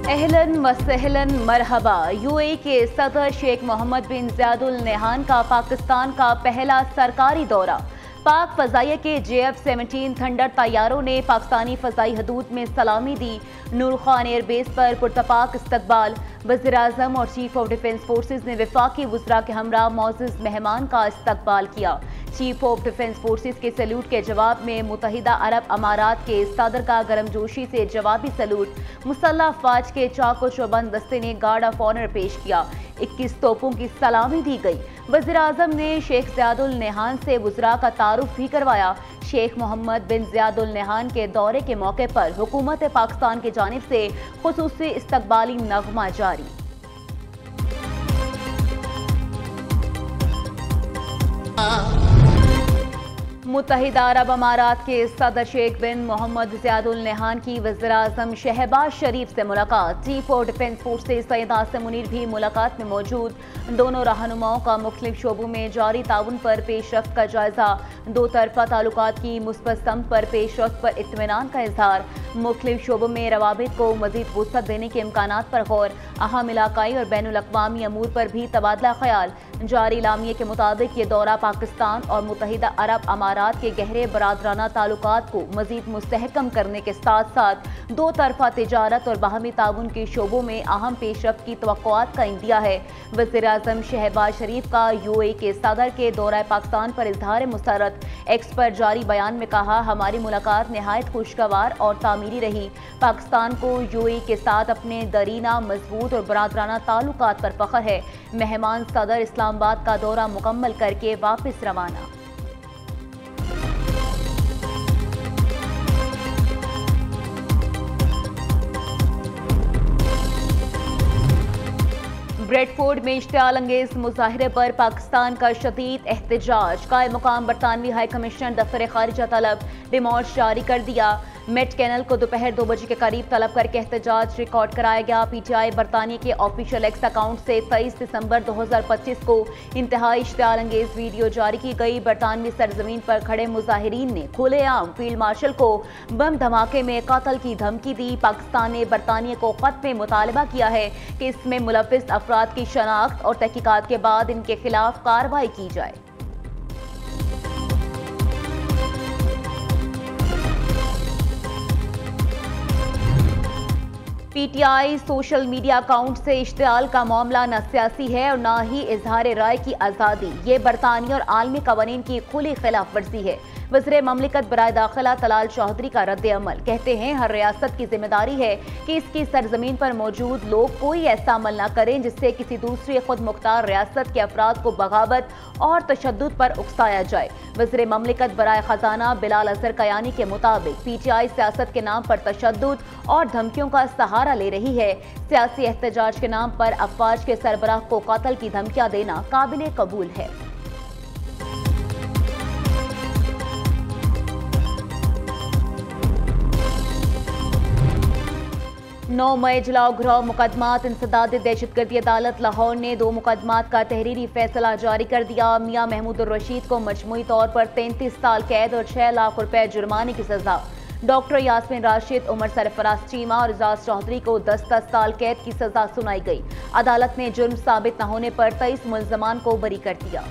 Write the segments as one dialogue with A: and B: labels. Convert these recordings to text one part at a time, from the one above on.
A: अहलन व सहलन मरहबा। यूएई के सदर शेख मोहम्मद बिन ज़ायद अल नहयान का पाकिस्तान का पहला सरकारी दौरा। पाक फ़ज़ाइया के JF-17 थंडर तैयारों ने पाकिस्तानी फ़ज़ाई हदूद में सलामी दी। नूर खान एयरबेस पर पुरतपाक इस्तकबाल। वज़ीर-ए-आज़म और चीफ ऑफ डिफेंस फोर्सेज ने वफाकी वज़रा के हमरा मौजूद मेहमान का इस्तकबाल किया। चीफ ऑफ डिफेंस फोर्सेज के सैल्यूट के जवाब में मुत्तहिदा अरब अमारात के सदर का गर्मजोशी से जवाबी सैल्यूट। मुसल्लह अफवाज के चाको चौबंद दस्ते ने गार्ड ऑफ ऑनर पेश किया। 21 तोपों की सलामी दी गई। वज़ीर-ए-आज़म ने शेख ज़ायद अल नहयान से वज़रा का तारुफ भी करवाया। शेख मोहम्मद बिन ज़ायद अल नहयान के दौरे के मौके पर हुकूमत पाकिस्तान की जानिब से खुसूसी इस्तकबाली नगमा जारी। मुत्तहिदा अरब अमारात के सदर शेख बिन मोहम्मद ज़ायद अल नहयान की वज़ीर-ए-आज़म शहबाज शरीफ से मुलाकात। Chief of defence forces Syed Asim Munir भी मुलाकात में मौजूद। दोनों रहनुमाओं का मुख्तलिफ शोबों में जारी ताउन पर पेशरफ्त का जायजा। दो तरफा ताल्लुकात की मुस्बत सम्त पर पेशरफ्त पर इत्मीनान का इजहार। मुख्तलिफ शोबों में रवाबित को मजीद वुसअत देने के इम्कानात पर गौर। अहम इलाकाई और बैनुल अक़वामी अमूर पर भी तबादला ख्याल। जारी लामिये के मुताबिक ये दौरा पाकिस्तान और मुत्तहिदा अरब अमारात के गहरे बरादराना ताल्लुकात को मजीद मुस्तहकम करने के साथ साथ दो तरफा तिजारत और बाहमी ताउन के शोबों में अहम पेशरफ्त की तवक्कुआत का इंदिया है। वज़ीर-ए-आज़म शहबाज शरीफ का यूएई के सदर के दौरा पाकिस्तान पर इज़हार मुसर्रत। एक्स पर जारी बयान में कहा, हमारी मुलाकात निहायत खुशगवार और तामीरी रही। पाकिस्तान को यूएई के साथ अपने दरीना मजबूत और बरादराना ताल्लुकात पर फख्र है। मेहमान सदर इस्लामाबाद का दौरा मुकम्मल करके वापस रवाना। ब्रेडफोर्ड में इश्तियाल अंगेज मुजाहिरे पर पाकिस्तान का शदीद एहतजाज। कायम मुकाम बरतानवी हाई कमिश्नर दफ्तर खारिजा तलब डिमॉर्च जारी कर दिया। मेट कैनल को दोपहर 2 बजे के करीब तलब करके एहतजाज रिकॉर्ड कराया गया। PTI बरतानिया के ऑफिशियल एक्स अकाउंट से 23 दिसंबर 2025 को इंतहाई इश्तियाल अंगेज वीडियो जारी की गई। बरतानवी सरजमीन पर खड़े मुजाहिरीन ने खुलेआम फील्ड मार्शल को बम धमाके में कत्ल की धमकी दी। पाकिस्तान ने बरतानिया को खत में मुतालबा किया है कि इसमें मुलव्विस अफराद की शनाख्त और तहकीकात के बाद इनके खिलाफ कार्रवाई की जाए। PTI सोशल मीडिया अकाउंट से इश्तियाल का मामला न सियासी है और न ही इजहार राय की आज़ादी। ये बरतानिया और आलमी कवानीन की खुली खिलाफ वर्जी है। वज़ीर ममलिकत बराए दाखिला तलाल चौधरी का रद्द अमल। कहते हैं, हर रियासत की जिम्मेदारी है कि इसकी सरजमीन पर मौजूद लोग कोई ऐसा अमल न करें जिससे किसी दूसरी खुद मुख्तार रियासत के अफराद को बगावत और तशद्दुद पर उकसाया जाए। वज़ीर ममलिकत बराए खजाना बिलाल अजहर कयानी के मुताबिक PTI सियासत के नाम पर तशद्दुद और धमकियों का सहारा ले रही है। सियासी एहतजाज के नाम पर अफवाज के सरबराह को कत्ल की धमकियां देना काबिल कबूल है। नौ मई जलाओ ग्रोह मुकदमात इंसदाद दहशतगर्दी अदालत लाहौर ने 2 मुकदमात का तहरीरी फैसला जारी कर दिया। मियां महमूद उर रशीद को मजमूई तौर पर 33 साल कैद और 6 लाख रुपए जुर्माने की सजा। डॉक्टर यास्मीन राशिद, उमर सरफराज चीमा और एजाज चौधरी को 10-10 साल कैद की सजा सुनाई गई। अदालत ने जुर्म साबित न होने पर 23 मुल्जमान को बरी कर दिया।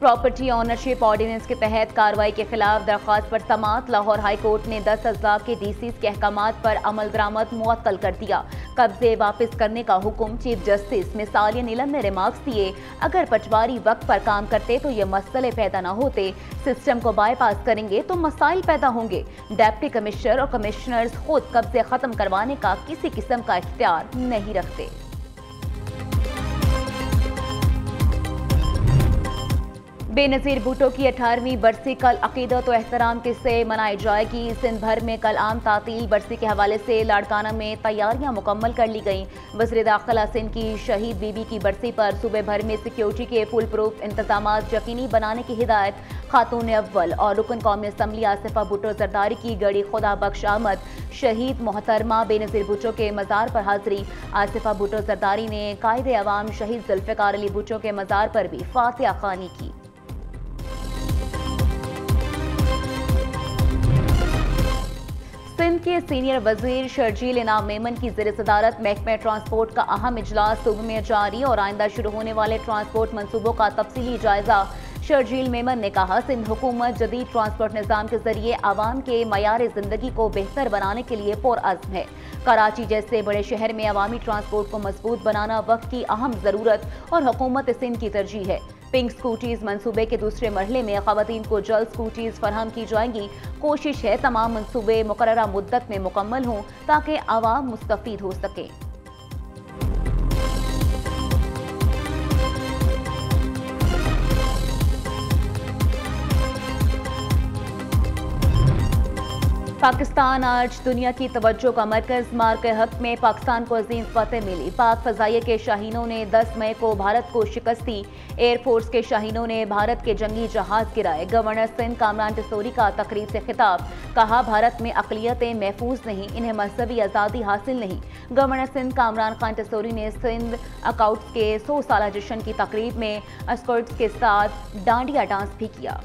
A: प्रॉपर्टी ऑनरशिप ऑर्डिनेंस के तहत कार्रवाई के खिलाफ दरख्वास्त पर समाअत। लाहौर हाई कोर्ट ने 10 अज़ला के DCs के अहकामात पर अमल दरामद मुअत्तल कर दिया। कब्जे वापस करने का हुक्म। चीफ जस्टिस मिसालिया नीलम ने रिमार्क्स दिए, अगर पटवारी वक्त पर काम करते तो ये मसले पैदा न होते। सिस्टम को बाईपास करेंगे तो मसाइल पैदा होंगे। डिप्टी कमिश्नर और कमिश्नर्स खुद कब्जे खत्म करवाने का किसी किस्म का इख्तियार नहीं रखते। बेनज़ीर भुट्टो की 18वीं बरसी कल अकीदत और एहतराम के से मनाई जाएगी। सिंध भर में कल आम तातील बरसी के हवाले से लाड़काना में तैयारियां मुकम्मल कर ली गईं। वज़ीर दाखिला सिंध की शहीद बीबी की बरसी पर सूबे भर में सिक्योरिटी के फुल प्रूफ इंतजामात यकीनी बनाने की हिदायत। खातून अव्वल और रुकन कौमी असम्बली आसिफा भुट्टो जरदारी की गड़ी खुदा बख्श आमद। शहीद मोहतरमा बेनज़ीर भुट्टो के मज़ार पर हाजिरी। आसिफा भुट्टो जरदारी ने कायदे अवाम शहीद जुल्फ़िकार अली भुट्टो के मज़ार पर भी फातिहा ख़्वानी की। सिंध के सीनियर वजीर शर्जील इनाम मेमन की ज़ेर सदारत महकमे ट्रांसपोर्ट का अहम इजलास सूबे में जारी और आइंदा शुरू होने वाले ट्रांसपोर्ट मनसूबों का तफसीली जायजा। शर्जील मेमन ने कहा, सिंध हुकूमत जदीद ट्रांसपोर्ट निज़ाम के जरिए आवाम के मयार जिंदगी को बेहतर बनाने के लिए पुरअज़्म है। कराची जैसे बड़े शहर में अवामी ट्रांसपोर्ट को मजबूत बनाना वक्त की अहम ज़रूरत और हुकूमत सिंध की तरजीह है। पिंक स्कूटीज मंसूबे के दूसरे मरहले में खवातीन को जल्द स्कूटीज फराहम की जाएंगी। कोशिश है तमाम मंसूबे मुकर्ररा मुद्दत में मुकम्मल हों ताकि आवाम मुस्तफीद हो सके। पाकिस्तान आज दुनिया की तवज्जो का मरकज। मार्के हक में पाकिस्तान को अजीम फतेह मिली। पाक फजाइया के शाहीनों ने 10 मई को भारत को शिकस्त दी। एयरफोर्स के शाहीनों ने भारत के जंगी जहाज गिराए। गवर्नर सिंध कामरान टिसोरी का तकरीर से खिताब। कहा, भारत में अकलियतें महफूज नहीं, इन्हें मजहबी आज़ादी हासिल नहीं। गवर्नर सिंध कामरान खान टिसोरी ने सिंध स्काउट्स के 100 साला जश्न की तकरीब में स्काउट्स के साथ डांडिया डांस भी किया।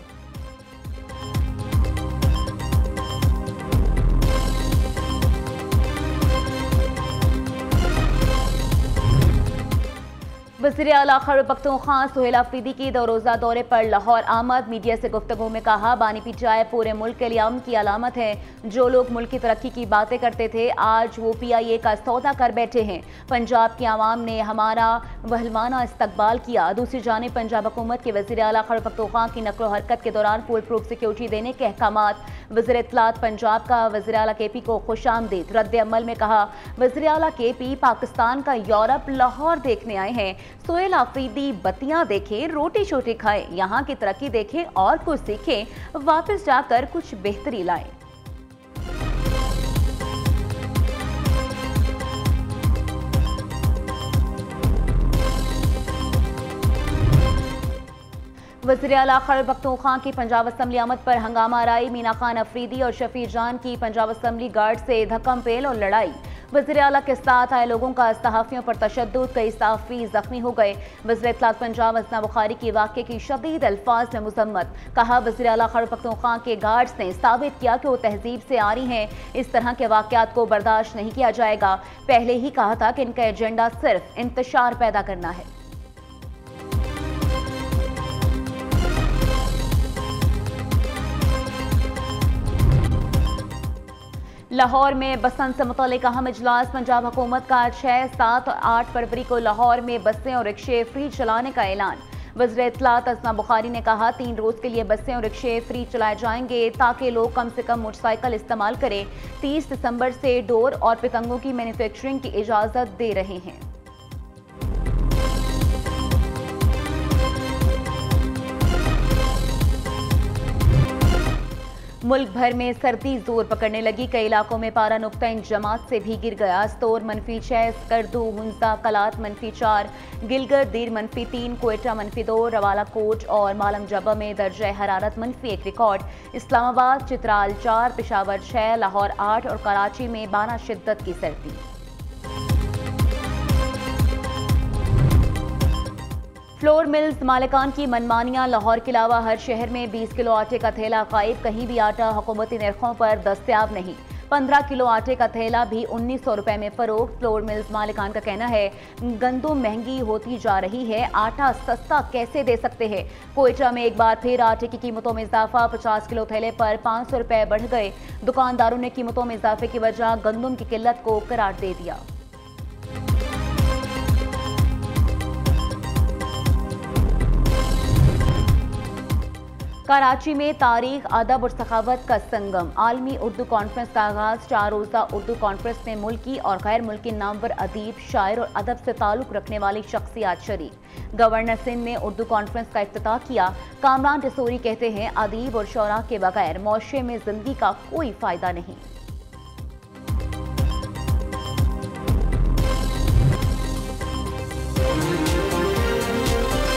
A: वज़ीर आला खैबर पख्तूनख्वा सुहेल अफरीदी की 2 रोज़ा दौरे पर लाहौर आमद। मीडिया से गुफ्तगू में कहा, बानी पिचाई पूरे मुल्क के लिए अमन की अलामत है। जो लोग मुल्क की तरक्की की बातें करते थे आज वो PIA का सौदा कर बैठे हैं। पंजाब की आवाम ने हमारा वहलमाना इस्तकबाल किया। दूसरी जानिब पंजाब हुकूमत के वज़ीर आला खैबर पख्तूनख्वा की नकलो हरकत के दौरान फुल प्रूफ सिक्योरिटी देने के अहकामात। वज़ीर इत्तलात पंजाब का वज़ीर आला KP को खुशामदीद। रद्द अमल में कहा, वज़ीर आला KP पाकिस्तान का यूरोप लाहौर देखने आए हैं। सुहेल अफरीदी बत्तियां देखें, रोटी शोटी खाएं, यहाँ की तरक्की देखें और कुछ सीखें, वापस जाकर कुछ बेहतरी लाएं। वज़ीर आला खैबर पख्तूनख्वा की पंजाब असम्बली आमद पर हंगामा आराई। मीना खान अफरीदी और शफीर जान की पंजाब असम्बली गार्ड से धक्कम पेल और लड़ाई। वज़ीर आला के साथ आए लोगों का सहाफ़ियों पर तशद्दुद, कई सहाफ़ी जख्मी हो गए। वज़ीर इत्तलात पंजाब असना बुखारी की वाक़े की शदीद अल्फाज में मुज़म्मत। कहा, वज़ीर आला खैबर पख्तूनख्वा के गार्ड्स ने साबित किया कि वो तहजीब से आ रही हैं। इस तरह के वाक़यात को बर्दाश्त नहीं किया जाएगा। पहले ही कहा था कि इनका एजेंडा सिर्फ इंतशार पैदा करना है। लाहौर में बसंत से मुतालिक अहम इजलास। पंजाब हुकूमत का 6, 7 और 8 फरवरी को लाहौर में बसें और रिक्शे फ्री चलाने का ऐलान। वज़ीर इत्तलात असना बुखारी ने कहा, 3 रोज़ के लिए बसें और रिक्शे फ्री चलाए जाएंगे ताकि लोग कम से कम मोटरसाइकिल इस्तेमाल करें। 30 दिसंबर से डोर और पतंगों की मैन्युफैक्चरिंग की इजाज़त दे रहे हैं। मुल्क भर में सर्दी जोर पकड़ने लगी। कई इलाकों में पारा नुक्ता-इन जमात से भी गिर गया। स्तोर -6, स्कर्दू, हुंसा, कलात -4, गिलगित दीर -3, कोयटा -2, रवालाकोट और मालम जबा में दर्जा हरारत -1 रिकॉर्ड। इस्लामाबाद, चित्राल 4, पेशावर 6, लाहौर 8 और कराची में 12 शिद्दत की सर्दी। फ्लोर मिल्स मालिकान की मनमानियां। लाहौर के अलावा हर शहर में 20 किलो आटे का थैला गायब। कहीं भी आटा हुकूमती नरखों पर दस्तयाब नहीं। 15 किलो आटे का थैला भी 1900 रुपए में फरोख्त। फ्लोर मिल्स मालिकान का कहना है, गंदुम महंगी होती जा रही है, आटा सस्ता कैसे दे सकते हैं। कोयटा में एक बार फिर आटे की कीमतों में इजाफा। 50 किलो थैले पर 500 रुपए बढ़ गए। दुकानदारों ने कीमतों में इजाफे की वजह गंदुम की किल्लत को करार दे दिया। कराची में तारीख, अदब और सखावत का संगम। आलमी उर्दू कॉन्फ्रेंस का आगाज। 4 रोज़ा उर्दू कॉन्फ्रेंस में मुल्की और गैर मुल्की नामवर अदीब, शायर और अदब से ताल्लुक़ रखने वाली शख्सियात शरीक। गवर्नर सिंध ने उर्दू कॉन्फ्रेंस का इफ्तिताह किया। कामरान टिसोरी कहते हैं, अदीब और शोरा के बगैर मुआशरे में जिंदगी का कोई फ़ायदा नहीं।